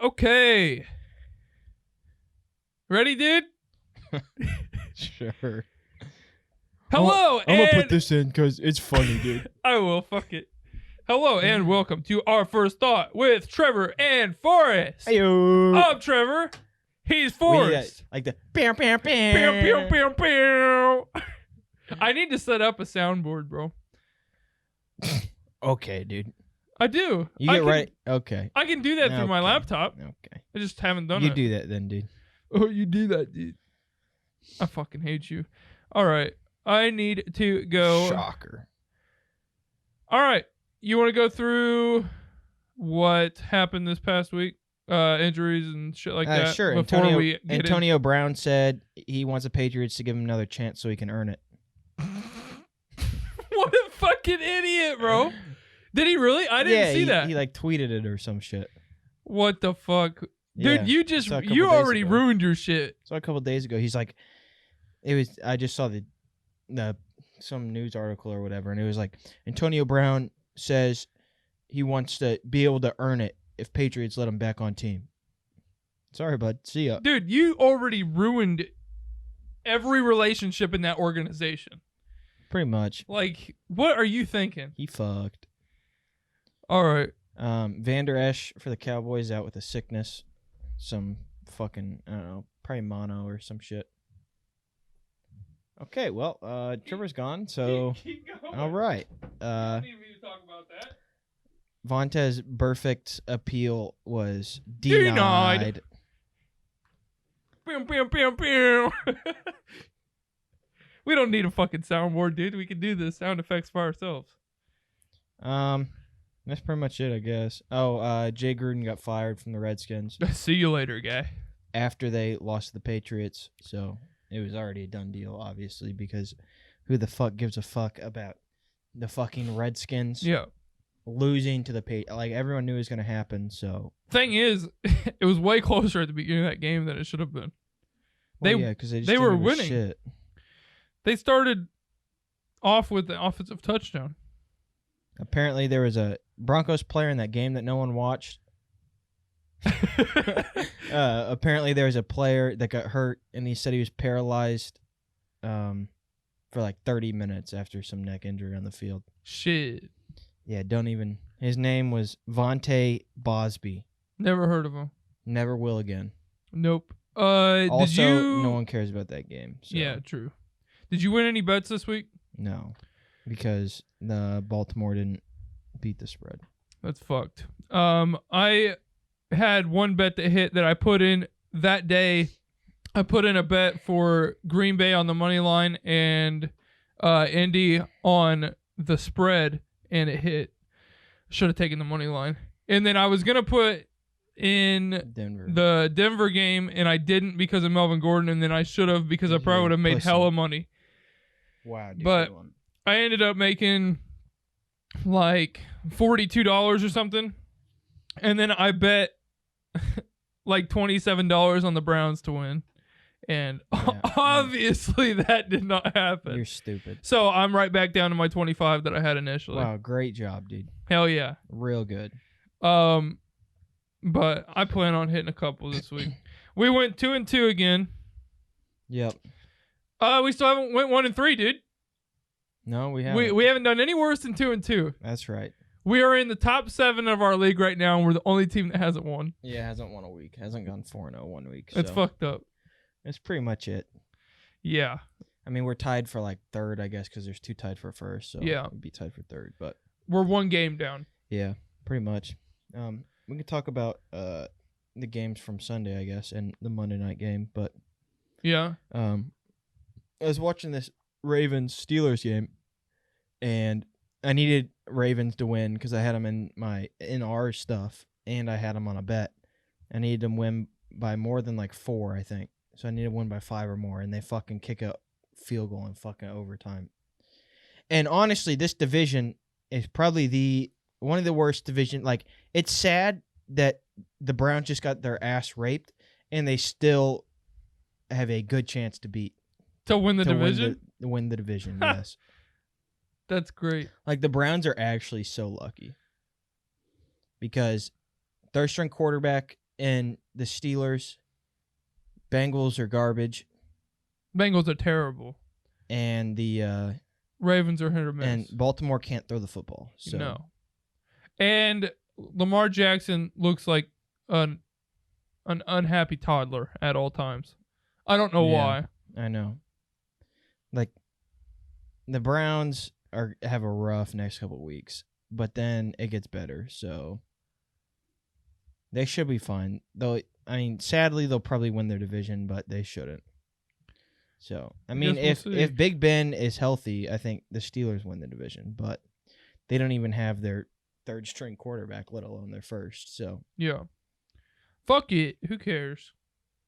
Okay. Ready, dude? Sure. Hello, I'm gonna put and this in because it's funny, dude. I will. Fuck it. Hello, and welcome to Our First Thought with Trevor and Forrest. Heyo. I'm Trevor. He's Forrest. Like the bam, bam, Pew, bam. pew, pew, pew. I need to set up a soundboard, bro. Okay, dude. I do. You get right. Okay. I can do that through my Okay. laptop. Okay. I just haven't done You it. do that then, dude. Oh, you do that, dude. I fucking hate you. All right. I need to go. Shocker. All right. You want to go through what happened this past week? Injuries and shit like that? Sure. Before we get Antonio Brown said he wants the Patriots to give him another chance so he can earn it. What a fucking idiot, bro. Did he really? I didn't see that. He like tweeted it or some shit. What the fuck? Dude, Yeah, you already ruined your shit. So a couple days ago, he's like, I just saw the some news article or whatever, and it was like Antonio Brown says he wants to be able to earn it if Patriots let him back on team. Sorry, bud. See ya. Dude, you already ruined every relationship in that organization. Pretty much. Like, what are you thinking? He fucked. All right. Van Der Esch for the Cowboys out with a sickness. Some fucking, I don't know, probably mono or some shit. Okay, well, Trevor's gone, so Keep going. all right. You don't need me to talk about that. Vontae's perfect appeal was denied. Pew, pew, pew, pew. We don't need a fucking soundboard, dude. We can do the sound effects for ourselves. That's pretty much it, I guess. Oh, Jay Gruden got fired from the Redskins See you later, guy. after they lost to the Patriots, so it was already a done deal, obviously, because who the fuck gives a fuck about the fucking Redskins Yeah. losing to the Patriots? Like, everyone knew it was going to happen, so. Thing is, it was way closer at the beginning of that game than it should have been. Well, yeah, because they they were didn't give a winning. Shit. They started off with the offensive touchdown. Apparently, there was a Broncos player in that game that no one watched. Apparently, there was a player that got hurt, and he said he was paralyzed for like 30 minutes after some neck injury on the field. Shit. Yeah, don't even. His name was Vontae Bosby. Never heard of him. Never will again. Nope. Also, did you... no one cares about that game. So. Yeah, true. Did you win any bets this week? No, because the Baltimore didn't beat the spread. That's fucked. I had one bet that hit that I put in that day. I put in a bet for Green Bay on the money line and Indy on the spread, and it hit. Should have taken the money line. And then I was going to put in the Denver game, and I didn't because of Melvin Gordon, and then I should have because I probably would have made hella money. Wow, dude. But I ended up making like $42 or something. And then I bet like $27 on the Browns to win. And obviously that did not happen. You're stupid. So I'm right back down to my 25 that I had initially. Wow, great job, dude. Hell yeah. Real good. But I plan on hitting a couple this week. We went 2-2 again. Yep. We still haven't went 1-3, dude. No, we haven't. We haven't done any worse than 2-2. That's right. We are in the top 7 of our league right now, and we're the only team that hasn't won. Yeah, hasn't won a week. Hasn't gone 4-0 1 week. It's fucked up. That's pretty much it. Yeah. I mean, we're tied for like third, I guess, because there's 2 tied for first. So yeah, we'd be tied for third. But we're 1 game down. Yeah, pretty much. We can talk about the games from Sunday, I guess, and the Monday night game. But yeah, I was watching this Ravens-Steelers game, and I needed Ravens to win because I had them in our stuff, and I had them on a bet. I needed them to win by more than like 4, I think. So I needed to win by 5 or more, and they fucking kick a field goal in fucking overtime. And honestly, this division is probably one of the worst division. Like, it's sad that the Browns just got their ass raped, and they still have a good chance to win the division. Win the division, yes. That's great. Like, the Browns are actually so lucky because third-string quarterback and the Steelers. Bengals are garbage, Bengals are terrible. and the Ravens are hit or miss. and Baltimore can't throw the football. So No. And Lamar Jackson looks like an unhappy toddler at all times. I don't know why. I know. Like the Browns have a rough next couple of weeks, but then it gets better. So they should be fine. Though I mean, sadly they'll probably win their division, but they shouldn't. So I mean, if Big Ben is healthy, I think the Steelers win the division, but they don't even have their third string quarterback, let alone their first. So Yeah. Fuck it. Who cares?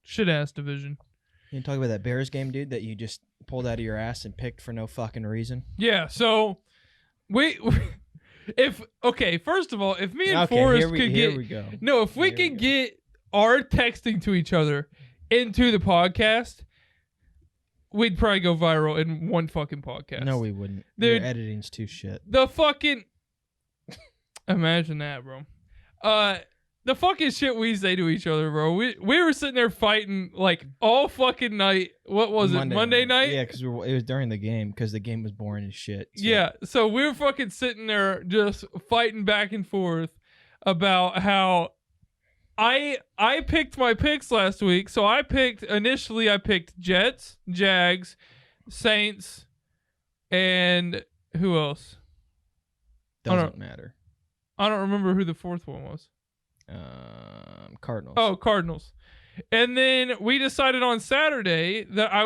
Shit ass division. you talk about that Bears game, dude, that you just pulled out of your ass and picked for no fucking reason. Yeah, so first of all, if me and Forrest could here we go. No, if we could get our texting to each other into the podcast, we'd probably go viral in one fucking podcast. No, we wouldn't. Dude, your editing's too shit. The fucking imagine that, bro. The fucking shit we say to each other, bro. We were sitting there fighting like all fucking night. What was it? Monday night? Yeah, because it was during the game because the game was boring as shit. So. Yeah, so we were fucking sitting there just fighting back and forth about how I picked my picks last week. So I picked Jets, Jags, Saints, and who else? Doesn't matter. I don't remember who the fourth one was. Cardinals. Oh, Cardinals. And then we decided on Saturday that I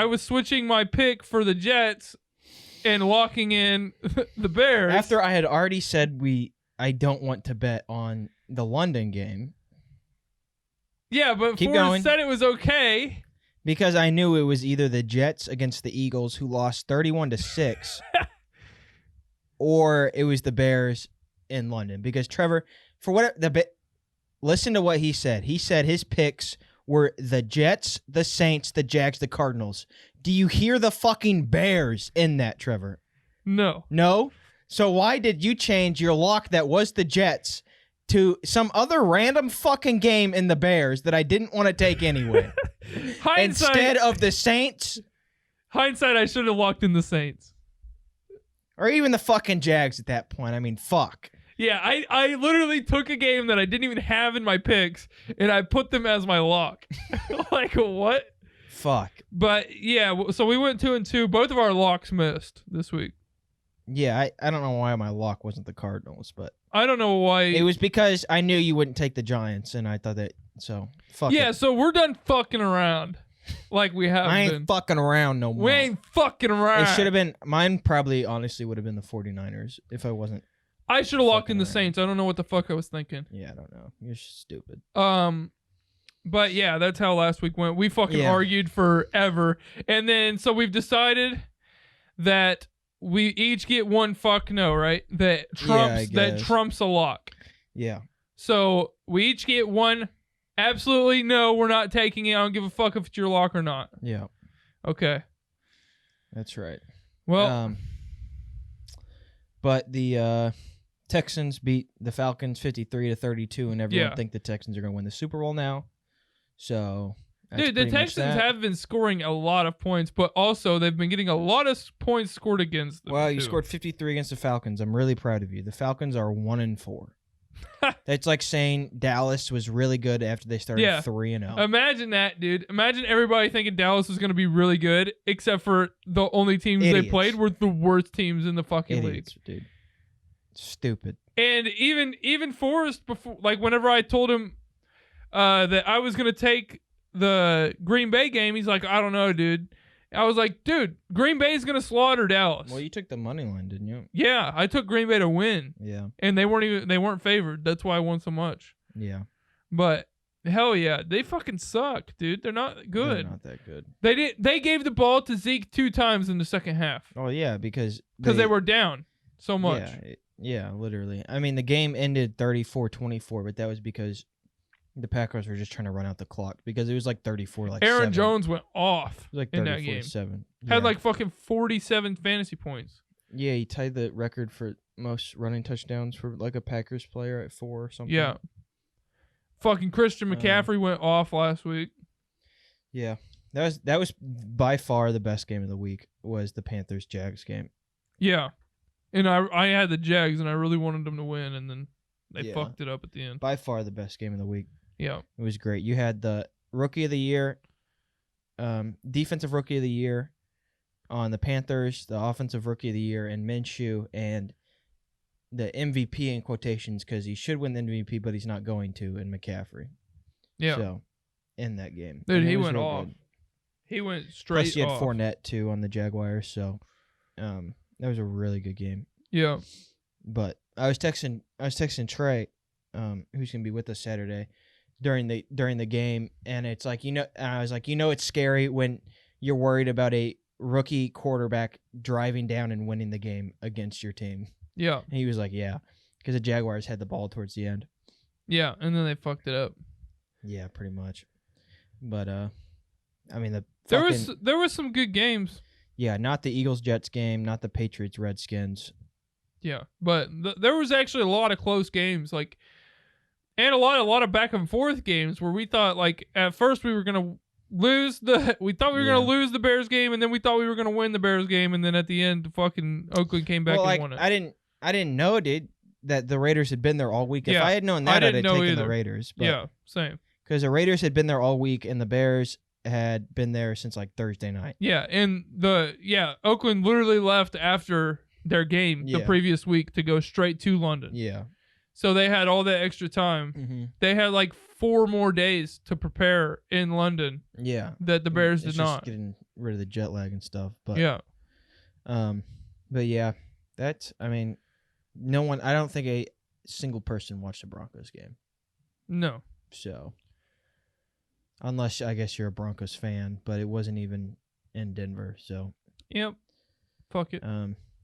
was switching my pick for the Jets and locking in the Bears. After I had already said I don't want to bet on the London game. Yeah, but Forrest said it was okay. Because I knew it was either the Jets against the Eagles, who lost 31-6, or it was the Bears in London. Because Trevor, for what listen to what he said. He said his picks were the Jets, the Saints, the Jags, the Cardinals. Do you hear the fucking Bears in that, Trevor? No. No? So why did you change your lock that was the Jets to some other random fucking game in the Bears that I didn't want to take anyway? Instead of the Saints? Hindsight, I should have locked in the Saints. Or even the fucking Jags at that point. I mean, fuck. Yeah, I literally took a game that I didn't even have in my picks, and I put them as my lock. Like, what? Fuck. But, yeah, so we went 2-2. Both of our locks missed this week. Yeah, I don't know why my lock wasn't the Cardinals, but... I don't know why. It was because I knew you wouldn't take the Giants, and I thought that... So, fuck it. So we're done fucking around like we have been. I ain't fucking around no more. We ain't fucking around. It should have been... Mine probably, honestly, would have been the 49ers if I wasn't... I should have locked in the Saints. I don't know what the fuck I was thinking. Yeah, I don't know. You're stupid. But yeah, that's how last week went. We fucking argued forever. And then, so we've decided that we each get one fuck no, right? That trumps a lock. Yeah. So we each get one absolutely no, we're not taking it. I don't give a fuck if it's your lock or not. Yeah. Okay. That's right. Well, but the Texans beat the Falcons 53-32, and everyone think the Texans are going to win the Super Bowl now. So, dude, the Texans have been scoring a lot of points, but also they've been getting a lot of points scored against them. Well, you scored 53 against the Falcons. I'm really proud of you. The Falcons are 1-4. That's like saying Dallas was really good after they started 3-0. Imagine that, dude. Imagine everybody thinking Dallas was going to be really good, except for the only teams they played were the worst teams in the fucking league. Dude. Stupid. And even Forrest, before, like whenever I told him that I was going to take the Green Bay game, he's like, I don't know, dude. I was like, dude, Green Bay's going to slaughter Dallas. Well, you took the money line, didn't you? Yeah, I took Green Bay to win. Yeah. And they weren't favored. That's why I won so much. Yeah. But hell yeah, they fucking suck, dude. They're not good. They're not that good. They gave the ball to Zeke 2 times in the second half. Oh yeah, because they were down so much. Yeah, literally. I mean, the game ended 34-24, but that was because the Packers were just trying to run out the clock because it was like 34 Aaron Jones went off in that game. 7. Had like fucking 47 fantasy points. Yeah, he tied the record for most running touchdowns for like a Packers player at 4 or something. Yeah. Fucking Christian McCaffrey went off last week. Yeah. That was by far the best game of the week, was the Panthers-Jags game. Yeah. And I had the Jags, and I really wanted them to win, and then they fucked it up at the end. By far the best game of the week. Yeah. It was great. You had the Rookie of the Year, Defensive Rookie of the Year on the Panthers, the Offensive Rookie of the Year in Minshew, and the MVP in quotations, because he should win the MVP, but he's not going to, in McCaffrey. Yeah. So, in that game. Dude, he was went real off. good. He went straight Plus, you had off. Fournette, too, on the Jaguars, so that was a really good game. Yeah. But I was texting Trey, who's gonna be with us Saturday, during the game, and it's like, I was like, it's scary when you're worried about a rookie quarterback driving down and winning the game against your team. Yeah. And he was like, yeah, because the Jaguars had the ball towards the end. Yeah, and then they fucked it up. Yeah, pretty much. But I mean, there was some good games. Yeah, not the Eagles-Jets game, not the Patriots-Redskins. Yeah, but there was actually a lot of close games, like, and a lot of back and forth games where we thought, like, at first we were gonna lose gonna lose the Bears game, and then we thought we were gonna win the Bears game, and then at the end, fucking Oakland came back and won it. I didn't know, dude, that the Raiders had been there all week. If Yeah, I had known that, I'd have taken the Raiders. But, yeah, same. Because the Raiders had been there all week, and the Bears had been there since like Thursday night. Yeah, and Oakland literally left after their game the previous week to go straight to London. Yeah. So they had all that extra time. Mm-hmm. They had like 4 more days to prepare in London. Yeah. That the Bears it's did not. Just getting rid of the jet lag and stuff. But yeah. But yeah, I don't think a single person watched the Broncos game. No. So, unless I guess you're a Broncos fan, but it wasn't even in Denver. So. Yep. Fuck it.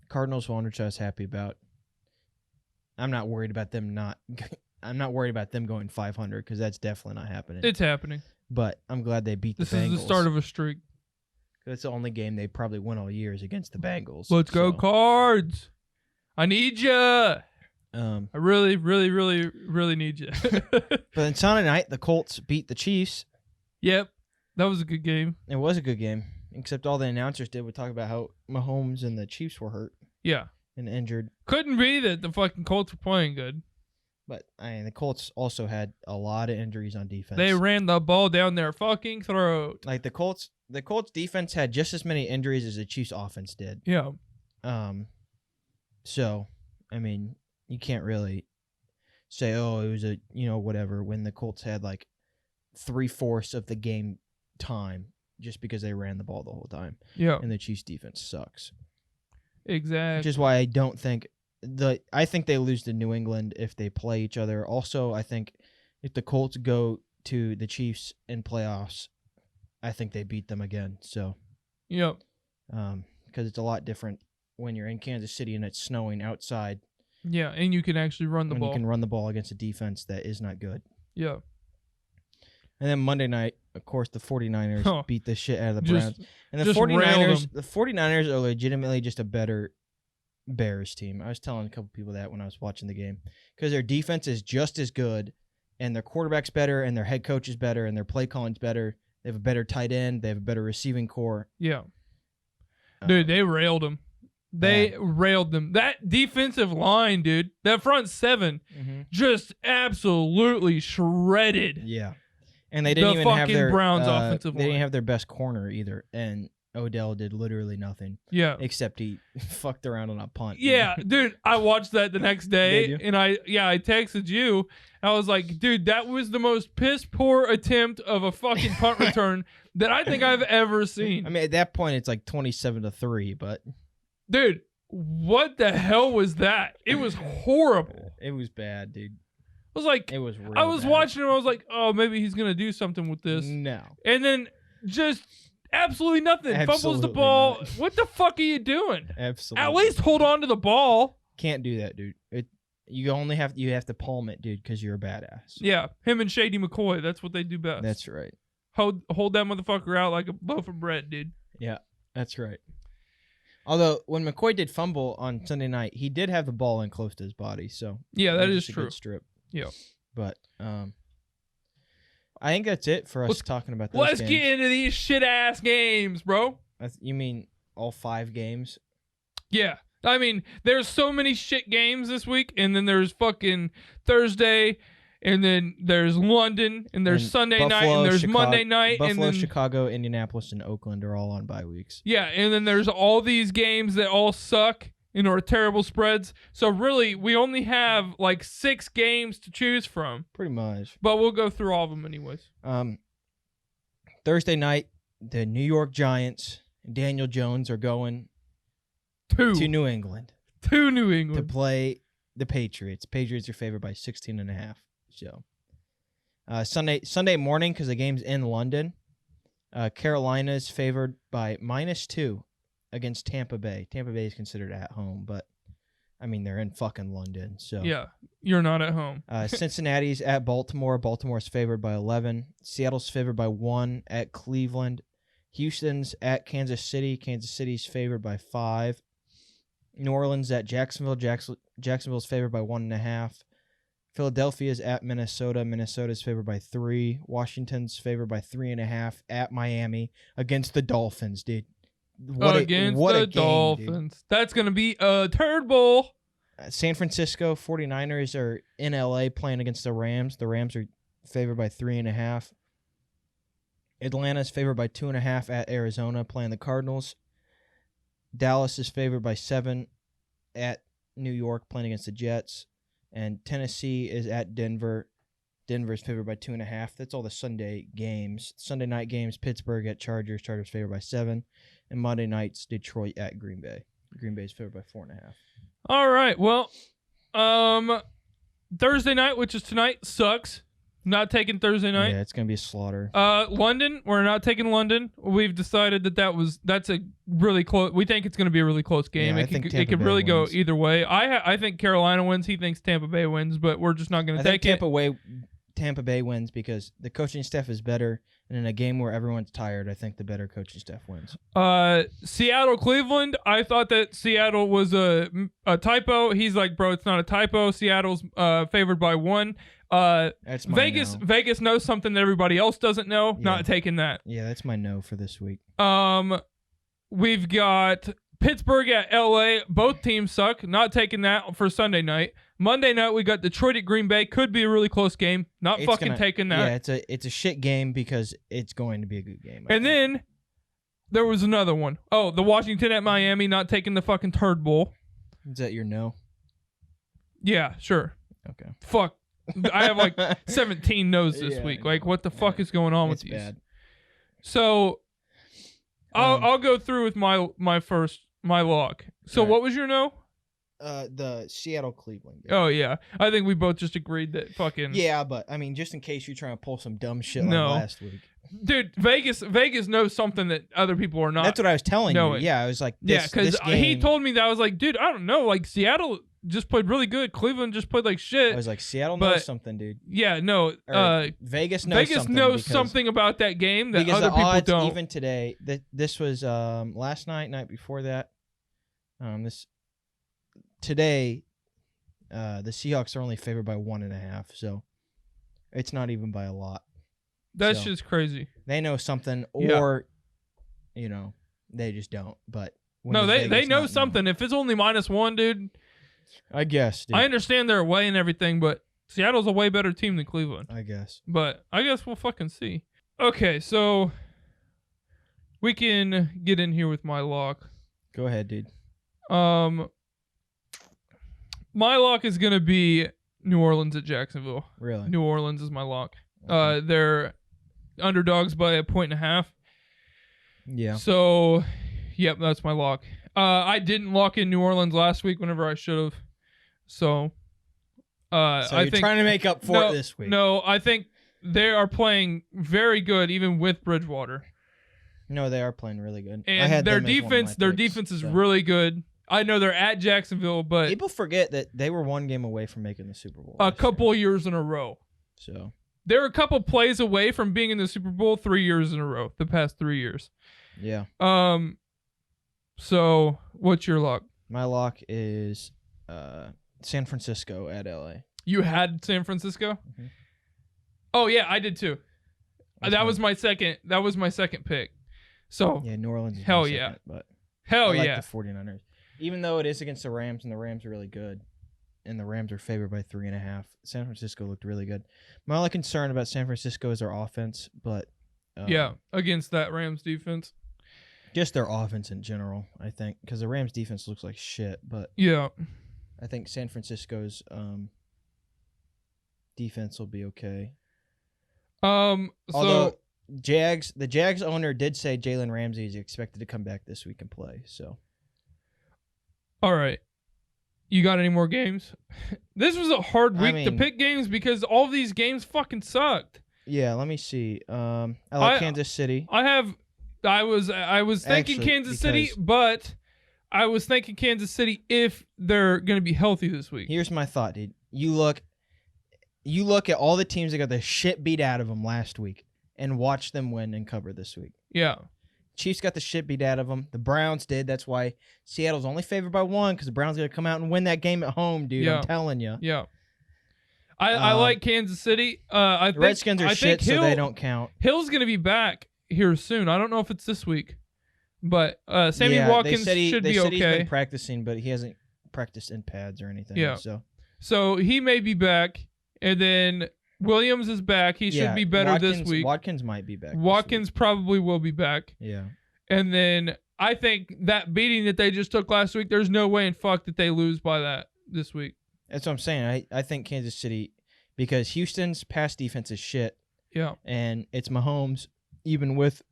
Cardinals won, which I was happy about. I'm not worried about them going 500, because that's definitely not happening. It's happening. But I'm glad they beat the Bengals. This is the start of a streak. It's the only game they probably win all year is against the Bengals. Let's go Cards. I need you. I really, really, really, really need you. But then Sunday night, the Colts beat the Chiefs. Yep. That was a good game. It was a good game. Except all the announcers did would talk about how Mahomes and the Chiefs were hurt. Yeah. And injured. Couldn't be that the fucking Colts were playing good. But the Colts also had a lot of injuries on defense. They ran the ball down their fucking throat. Like the Colts defense had just as many injuries as the Chiefs offense did. Yeah. So, you can't really say, oh, it was whatever, when the Colts had like 3/4 of the game time just because they ran the ball the whole time. Yeah. And the Chiefs defense sucks. Exactly. Which is why I don't think I think they lose to New England if they play each other. Also, I think if the Colts go to the Chiefs in playoffs, I think they beat them again. So, yep. Because it's a lot different when you're in Kansas City and it's snowing outside. Yeah, and you can actually run the ball. You can run the ball against a defense that is not good. Yeah. And then Monday night, of course, the 49ers beat the shit out of the Browns. And the 49ers are legitimately just a better Bears team. I was telling a couple people that when I was watching the game. Because their defense is just as good, and their quarterback's better, and their head coach is better, and their play calling's better. They have a better tight end. They have a better receiving core. Yeah. Dude, they railed them. They railed them. That defensive line, dude, that front seven, just absolutely shredded. Yeah. And they didn't even have their Browns offensive line. They didn't have their best corner either. And Odell did literally nothing. Yeah. Except he fucked around on a punt. Yeah, dude, I watched that the next day. And I texted you. I was like, dude, that was the most piss poor attempt of a fucking punt return that I think I've ever seen. At that point it's like 27-3, but dude, what the hell was that? It was horrible. It was bad, dude. I was like, I was bad. watching him. I was like, oh, maybe he's gonna do something with this. No. And then just absolutely nothing. Fumbles the ball. Not. What the fuck are you doing? Absolutely. At least hold on to the ball. Can't do that, dude. You have to palm it, dude, because you're a badass. Yeah, him and Shady McCoy. That's what they do best. That's right. Hold that motherfucker out like a loaf of bread, dude. Yeah, that's right. Although when McCoy did fumble on Sunday night, he did have the ball in close to his body. So yeah, that is a true. Good strip. Yeah, but I think that's it for us talking about those Let's games. get into these shit-ass games, bro. You mean all 5 games? Yeah. I mean, there's so many shit games this week, and then there's fucking Thursday, and then there's London, and there's Sunday Buffalo, night, and there's Chicago, Monday night. Buffalo, and then, Chicago, Indianapolis, and Oakland are all on bye weeks. Yeah, and then there's all these games that all suck and are terrible spreads. So really, we only have like 6 games to choose from. Pretty much. But we'll go through all of them anyways. Thursday night, the New York Giants and Daniel Jones are going to New England. To New To England. play the Patriots. Patriots are favored by 16.5. So, Sunday morning, because the game's in London, Carolina's favored by -2 against Tampa Bay. Tampa Bay is considered at home, but I mean they're in fucking London. So Yeah, you're not at home. Cincinnati's at Baltimore. Baltimore's favored by 11. Seattle's favored by 1 at Cleveland. Houston's at Kansas City. Kansas City's favored by 5. New Orleans at Jacksonville. Jacksonville's favored by 1.5. Philadelphia's at Minnesota. Minnesota's favored by 3. Washington's favored by 3.5 at Miami against the Dolphins, dude. What a game, Dolphins. dude. That's going to be a turd bowl. San Francisco 49ers are in LA playing against the Rams. The Rams are favored by 3.5. Atlanta's favored by 2.5 at Arizona playing the Cardinals. Dallas is favored by 7 at New York playing against the Jets. And Tennessee is at Denver. Denver's favored by 2.5. That's all the Sunday games. Sunday night games, Pittsburgh at Chargers. Chargers favored by 7. And Monday nights, Detroit at Green Bay. Green Bay's favored by 4.5. All right. Well, Thursday night, which is tonight, sucks. Not taking Thursday night. Yeah, it's going to be a slaughter. London, we're not taking London. We've decided that's a really close. We think it's going to be a really close game. Yeah, it could really go either way. I think Carolina wins. He thinks Tampa Bay wins, but we're just not going to take it. Tampa Bay wins because the coaching staff is better, and in a game where everyone's tired, I think the better coaching staff wins. Seattle, Cleveland. I thought that Seattle was a typo. He's like, bro, it's not a typo. Seattle's favored by 1. That's my Vegas. no. Vegas knows something that everybody else doesn't know. Yeah. Not taking that. Yeah, that's my no for this week. We've got Pittsburgh at LA. Both teams suck. Not taking that for Sunday night. Monday night we got Detroit at Green Bay. Could be a really close game. Not taking that. Yeah, it's a shit game because it's going to be a good game. And then there was another one. Oh, the Washington at Miami. Not taking the fucking turd bowl. Is that your no? Yeah, sure. Okay. Fuck. I have like 17 no's this week. Like, what the fuck is going on with these? Bad. So, I'll go through with my lock. So, right. what was your no? The Seattle-Cleveland game. Oh, yeah. I think we both just agreed that fucking... Yeah, but, I mean, just in case you're trying to pull some dumb shit No. like last week. Dude, Vegas knows something that other people are not. That's what I was telling knowing. you. Yeah, I was like, because he told me that. I was like, dude, I don't know. Like, Seattle just played really good. Cleveland just played like shit. I was like, Seattle knows something, dude. Yeah, no. Vegas knows something. Knows something about that game that other people odds, don't. Even today, this was last night before that. Today, the Seahawks are only favored by 1.5, so it's not even by a lot. That's just crazy. They know something, or they just don't. But no, they know something. If it's only -1, dude. I guess. Dude. I understand they're away and everything, but Seattle's a way better team than Cleveland. I guess. But I guess we'll fucking see. Okay, so we can get in here with my lock. Go ahead, dude. My lock is gonna be New Orleans at Jacksonville. Really? New Orleans is my lock. Okay. They're underdogs by 1.5. Yeah. So, yep, that's my lock. I didn't lock in New Orleans last week whenever I should have. So, I think trying to make up for it this week. No, I think they are playing very good, even with Bridgewater. No, they are playing really good. And their defense is really good. I know they're at Jacksonville, but people forget that they were 1 game away from making the Super Bowl. A couple years in a row. So they're a couple plays away from being in the Super Bowl 3 years in a row. The past 3 years. Yeah. So what's your lock? My lock is San Francisco at LA. You had San Francisco? Mm-hmm. Oh yeah, I did too. That was my second. That was my second pick. So Yeah, New Orleans is hell my yeah. second, but hell I like yeah. the 49ers. Even though it is against the Rams, and the Rams are really good, and the Rams are favored by 3.5. San Francisco looked really good. My only concern about San Francisco is their offense, but Yeah, against that Rams defense. just their offense in general, I think, because the Rams defense looks like shit, but Yeah. I think San Francisco's defense will be okay. So Although the Jags owner did say Jalen Ramsey is expected to come back this week and play. So all right. You got any more games? This was a hard week to pick games because all of these games fucking sucked. yeah, let me see. I like Kansas City. I was thinking Actually, Kansas City, but I was thinking Kansas City if they're going to be healthy this week. Here's my thought, dude. You look at all the teams that got the shit beat out of them last week and watch them win and cover this week. Yeah. Chiefs got the shit beat out of them. The Browns did. That's why Seattle's only favored by 1 because the Browns going to come out and win that game at home, dude. Yeah. I'm telling you. Yeah. I like Kansas City. I think Redskins are shit, so they don't count. Hill's going to be back here soon. I don't know if it's this week, but Sammy Watkins should be they said okay. He's been practicing, but he hasn't practiced in pads or anything. Yeah. So he may be back, and then Williams is back. He should be better this week. Watkins might be back. Watkins probably will be back. Yeah. And then I think that beating that they just took last week, there's no way in fuck that they lose by that this week. That's what I'm saying. I think Kansas City, because Houston's pass defense is shit. Yeah. And it's Mahomes, even with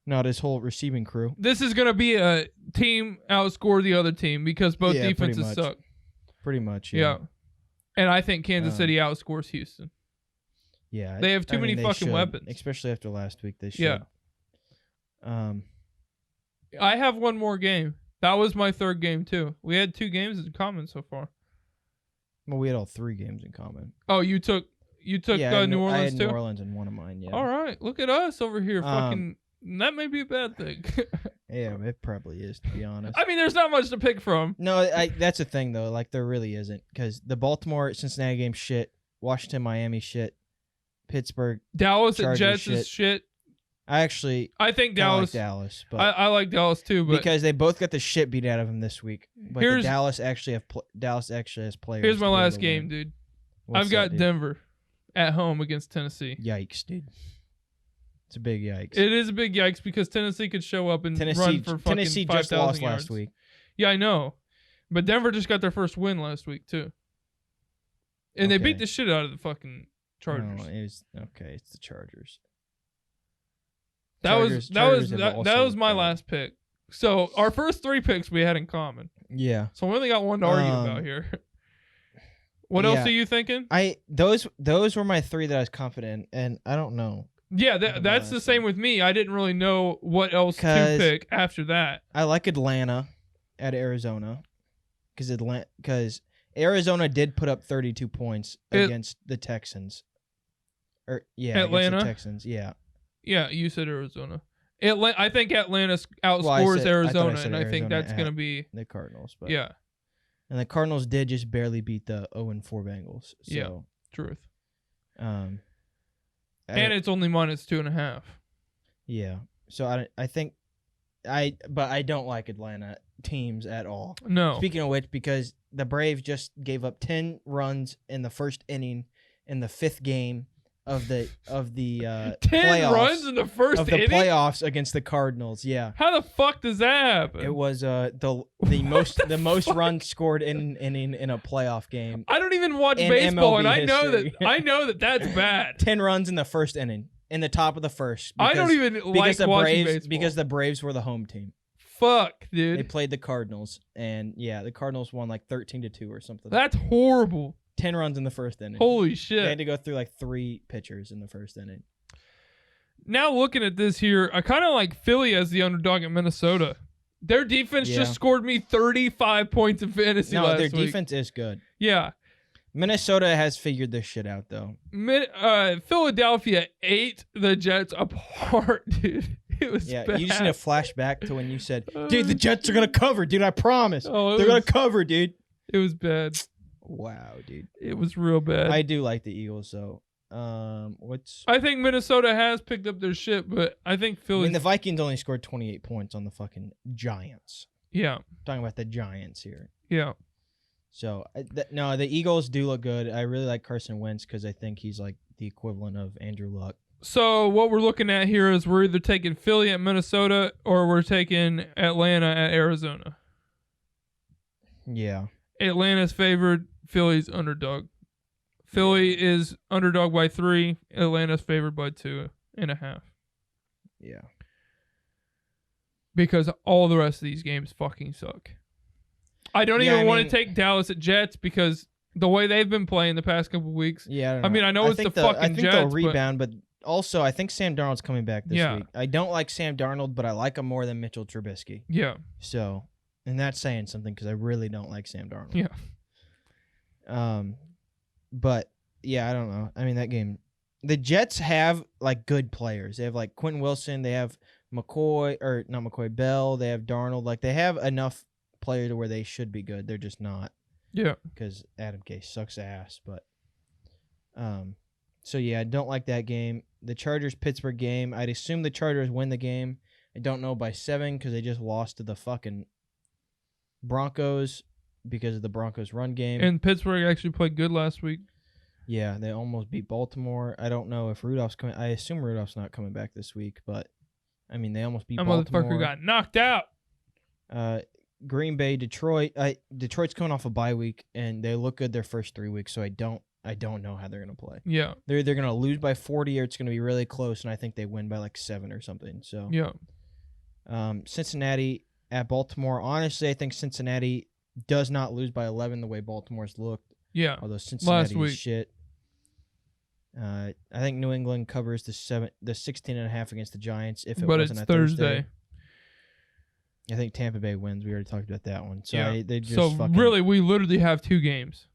not his whole receiving crew. This is going to be a team outscore the other team because both defenses pretty much. suck. Pretty much, Yeah. And I think Kansas City outscores Houston. Yeah. They have too many fucking weapons. Especially after last week, they should. Yeah. I have one more game. That was my third game, too. We had 2 games in common so far. Well, we had all 3 games in common. Oh, you took New Orleans, I had too? New Orleans in one of mine, yeah. All right. Look at us over here. Fucking. That may be a bad thing. Yeah, it probably is, to be honest. I mean, there's not much to pick from. No, that's the thing, though. Like, there really isn't. Because the Baltimore-Cincinnati game shit. Washington-Miami shit. Pittsburgh. Dallas at Chargers Jets is shit. I think Dallas. like Dallas, but I like Dallas too, but because they both got the shit beat out of them this week. But Dallas actually has players. Here's my to be able last to game, win. dude. What's I've got that, dude? Denver at home against Tennessee. Yikes, dude. It's a big yikes. It is a big yikes because Tennessee could show up and run for fucking Tennessee 5,000 just lost yards. last week. Yeah, I know, but Denver just got their first win last week too, and they beat the shit out of the fucking Chargers. No, it's the Chargers. That Chargers was my last pick. So our first 3 picks we had in common. Yeah. So we only got one to argue about here. What else are you thinking? Those were my 3 that I was confident in, and I don't know. Yeah, that's the same with me. I didn't really know what else to pick after that. I like Atlanta at Arizona because Arizona did put up 32 points against the Texans. Atlanta? Against the Texans, yeah. Yeah, you said Arizona. I think Atlanta outscores Arizona, and I think that's going to be the Cardinals. But yeah. And the Cardinals did just barely beat the 0-4 Bengals. So, yeah, truth. And it's only -2.5. Yeah. So I don't like Atlanta teams at all. No. Speaking of which, because the Braves just gave up 10 runs in the first inning in the 5th game of the 10 playoffs, runs in the first of the inning? playoffs against the Cardinals. Yeah. How the fuck does that happen? It was the most runs scored in an inning in a playoff game. I don't even watch in baseball, MLB and history. I know that that's bad. 10 runs in the first inning, in the top of the first. I don't even like watching baseball because the Braves were the home team. Fuck, dude. They played the Cardinals, and yeah, the Cardinals won like 13-2 or something. That's horrible. 10 runs in the first inning. Holy shit. They had to go through like 3 pitchers in the first inning. Now looking at this here, I kind of like Philly as the underdog at Minnesota. Their defense just scored me 35 points in fantasy last week. No, their defense is good. Yeah. Minnesota has figured this shit out, though. Philadelphia ate the Jets apart, dude. It was bad. You just need a flashback to when you said, dude, the Jets are going to cover, dude, I promise. Oh, they're going to cover, dude. It was bad. Wow, dude. It was real bad. I do like the Eagles, though. I think Minnesota has picked up their shit, but I think I Philly. mean, the Vikings only scored 28 points on the fucking Giants. Yeah. I'm talking about the Giants here. Yeah. So, no, the Eagles do look good. I really like Carson Wentz because I think he's like the equivalent of Andrew Luck. So what we're looking at here is we're either taking Philly at Minnesota or we're taking Atlanta at Arizona. Yeah. Atlanta's favored. Philly's underdog. Philly is underdog by 3. Atlanta's favored by 2.5. Yeah. Because all the rest of these games fucking suck. I don't even want to take Dallas at Jets because the way they've been playing the past couple of weeks. Yeah. I mean, I know it's the fucking I think Jets. they'll rebound, but also I think Sam Darnold's coming back this Yeah. week. I don't like Sam Darnold, but I like him more than Mitchell Trubisky. Yeah. So, and that's saying something because I really don't like Sam Darnold. Yeah. But yeah, I don't know. I mean, that game, the Jets have like good players. They have like Quentin Wilson. They have not McCoy, Bell. They have Darnold. Like they have enough players to where they should be good. They're just not. Yeah. Because Adam Gase sucks ass. But, so yeah, I don't like that game. The Chargers-Pittsburgh game, I'd assume the Chargers win the game. I don't know by 7 because they just lost to the fucking Broncos because of the Broncos run game. And Pittsburgh actually played good last week. Yeah, they almost beat Baltimore. I don't know if Rudolph's coming. I assume Rudolph's not coming back this week, but I mean, they almost beat That Baltimore. motherfucker got knocked out. Green Bay, Detroit. Detroit's coming off a bye week, and they look good their first 3 weeks. So I don't know how they're gonna play. Yeah. They're either gonna lose by 40 or it's gonna be really close, and I think they win by like 7 or something. So Yeah. Cincinnati at Baltimore. Honestly, I think Cincinnati does not lose by 11 the way Baltimore's looked. Yeah. Although Cincinnati week. is shit. I think New England covers the 16.5 against the Giants if it But wasn't it's a Thursday. I think Tampa Bay wins. We already talked about that one. So Yeah. they just So fucking, really, we literally have 2 games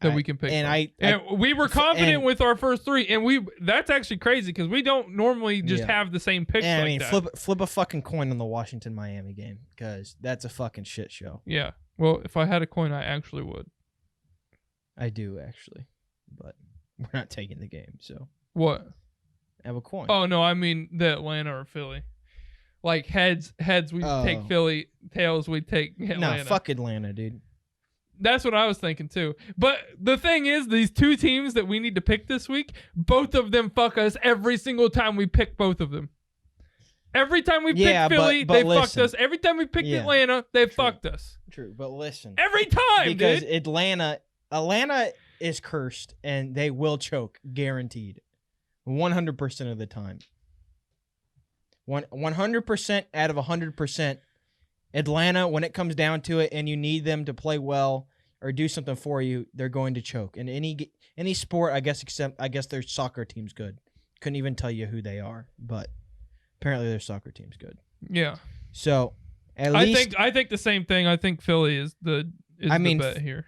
that we can pick and from. We were confident with our first 3, and that's actually crazy because we don't normally just have the same picks and like I mean, that. flip a fucking coin on the Washington-Miami game because that's a fucking shit show. Yeah. Well, if I had a coin, I actually would. I do actually, but we're not taking the game. So What? I have a coin. Oh, no, I mean the Atlanta or Philly. Like heads we take Philly, tails we take Atlanta. No, fuck Atlanta, dude. That's what I was thinking too. But the thing is, these 2 teams that we need to pick this week, both of them fuck us every single time we pick both of them. Every time we pick Philly, but they listen. fucked us. Every time we picked Atlanta, they fucked us. True, but listen. Every time, because dude. Atlanta is cursed and they will choke, guaranteed, 100% of the time. 100% out of 100%. Atlanta, when it comes down to it, and you need them to play well or do something for you, they're going to choke. In any sport, I guess their soccer team's good. Couldn't even tell you who they are, but apparently their soccer team's good. Yeah. So at least I think the same thing. I think Philly is the bet here.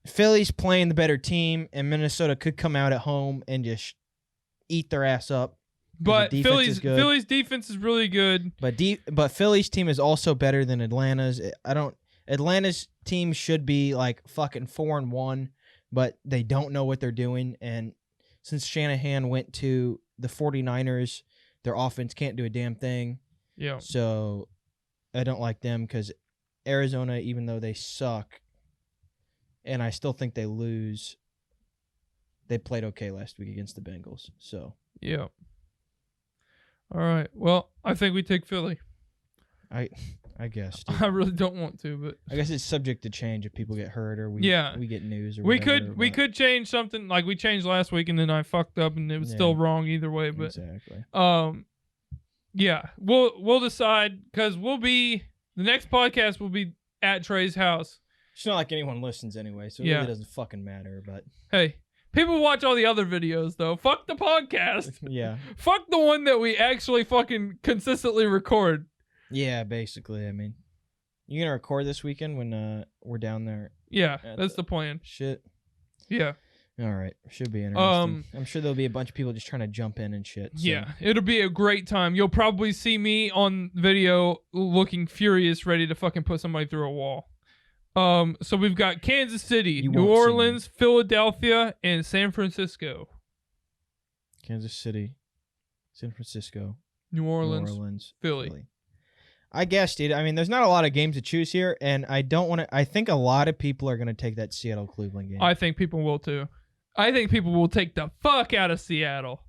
Philly's playing the better team, and Minnesota could come out at home and just eat their ass up. But Philly's defense is really good. But Philly's team is also better than Atlanta's. Atlanta's team should be like fucking 4-1, but they don't know what they're doing. And since Shanahan went to the 49ers, their offense can't do a damn thing. Yeah. So I don't like them because Arizona, even though they suck, and I still think they lose, they played okay last week against the Bengals. So yeah. All right. Well, I think we take Philly. I guess. Dude. I really don't want to, but I guess it's subject to change if people get hurt or we get news or we whatever, could change something like we changed last week and then I fucked up and it was still wrong either way. But exactly. Yeah, we'll decide because the next podcast will be at Trey's house. It's not like anyone listens anyway, so it really doesn't fucking matter. But hey. People watch all the other videos, though. Fuck the podcast. Yeah. Fuck the one that we actually fucking consistently record. Yeah, basically. I mean, you gonna record this weekend when we're down there? Yeah, that's the plan. Shit. Yeah. All right. Should be interesting. I'm sure there'll be a bunch of people just trying to jump in and shit. So. Yeah, it'll be a great time. You'll probably see me on video looking furious, ready to fucking put somebody through a wall. So we've got Kansas City, New Orleans, Philadelphia, and San Francisco. Kansas City, San Francisco, New Orleans, New Orleans, Philly. I guess, dude. I mean, there's not a lot of games to choose here, and I don't want to. I think a lot of people are going to take that Seattle-Cleveland game. I think people will too. I think people will take the fuck out of Seattle.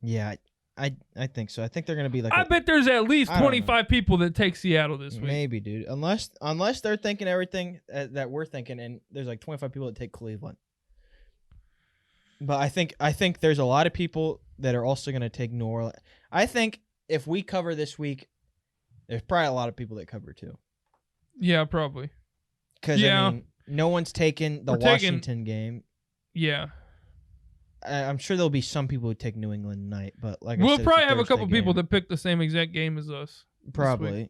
Yeah, I think so. I think they're going to be like. I bet there's at least I don't 25 people that take Seattle this week. Maybe, dude. Unless they're thinking everything that we're thinking, and there's like 25 people that take Cleveland. But I think there's a lot of people that are also going to take New Orleans. I think if we cover this week, there's probably a lot of people that cover too. Yeah, probably. Because I mean, no one's taken the Washington game. Yeah. I'm sure there'll be some people who take New England tonight, but like we'll I said, probably have a couple game. people that pick the same exact game as us. Probably.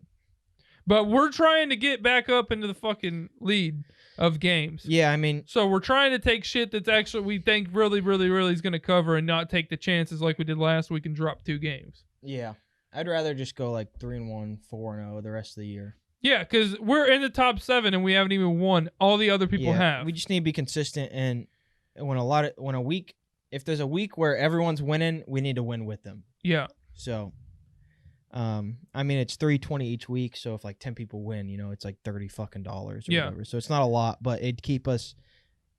But we're trying to get back up into the fucking lead of games. Yeah, I mean, so we're trying to take shit that's actually we think really, really, really is going to cover and not take the chances like we did last week and drop 2 games. Yeah. I'd rather just go like 3-1, 4-0 the rest of the year. Yeah, because we're in the top 7 and we haven't even won. All the other people have. We just need to be consistent, and if there's a week where everyone's winning, we need to win with them. Yeah. So, I mean, it's $320 each week. So if like 10 people win, it's like $30 fucking dollars or whatever. So it's not a lot, but it'd keep us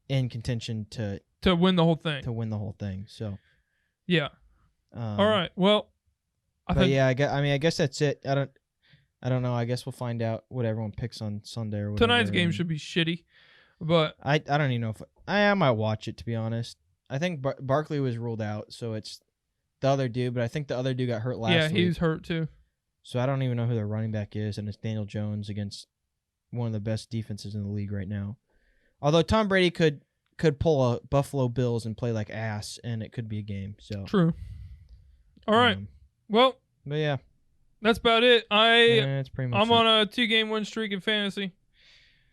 in contention to win the whole thing. So yeah. All right. Well, I guess that's it. I don't know. I guess we'll find out what everyone picks on Sunday or whatever. Tonight's game should be shitty, but I don't even know if I might watch it, to be honest. I think Barkley was ruled out, so it's the other dude, but I think the other dude got hurt last week. Yeah, he's hurt too. So I don't even know who their running back is, and it's Daniel Jones against one of the best defenses in the league right now. Although Tom Brady could pull a Buffalo Bills and play like ass, and it could be a game. So true. All right. Well, but yeah, that's about it. That's pretty much I'm on a 2-game win streak in fantasy.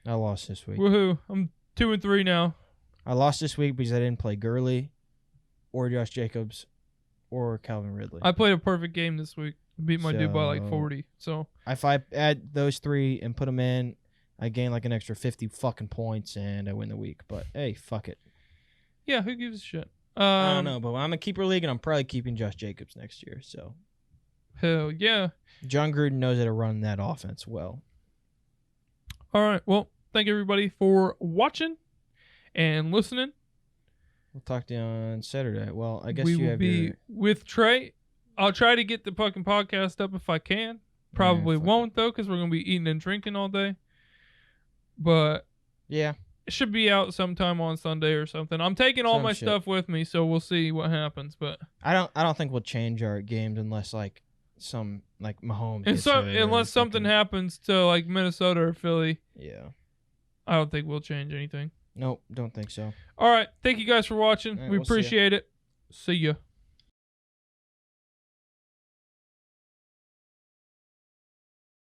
I lost this week. Woohoo! I'm 2-3 now. I lost this week because I didn't play Gurley, or Josh Jacobs, or Calvin Ridley. I played a perfect game this week. Beat my dude by like 40. So if I add those 3 and put them in, I gain like an extra 50 fucking points and I win the week. But hey, fuck it. Yeah, who gives a shit? I don't know, but I'm a keeper league and I'm probably keeping Josh Jacobs next year. So hell yeah. John Gruden knows how to run that offense well. All right. Well, thank everybody for watching and listening. We'll talk to you on Saturday. Well, I guess we will be with Trey. I'll try to get the fucking podcast up if I can. Probably won't though, because we're gonna be eating and drinking all day. But yeah, it should be out sometime on Sunday or something. I'm taking all my stuff with me, so we'll see what happens. But I don't think we'll change our games unless like some like Mahomes. Unless something happens to like Minnesota or Philly. Yeah. I don't think we'll change anything. Nope, don't think so. All right. Thank you guys for watching. Right, we appreciate it. See ya.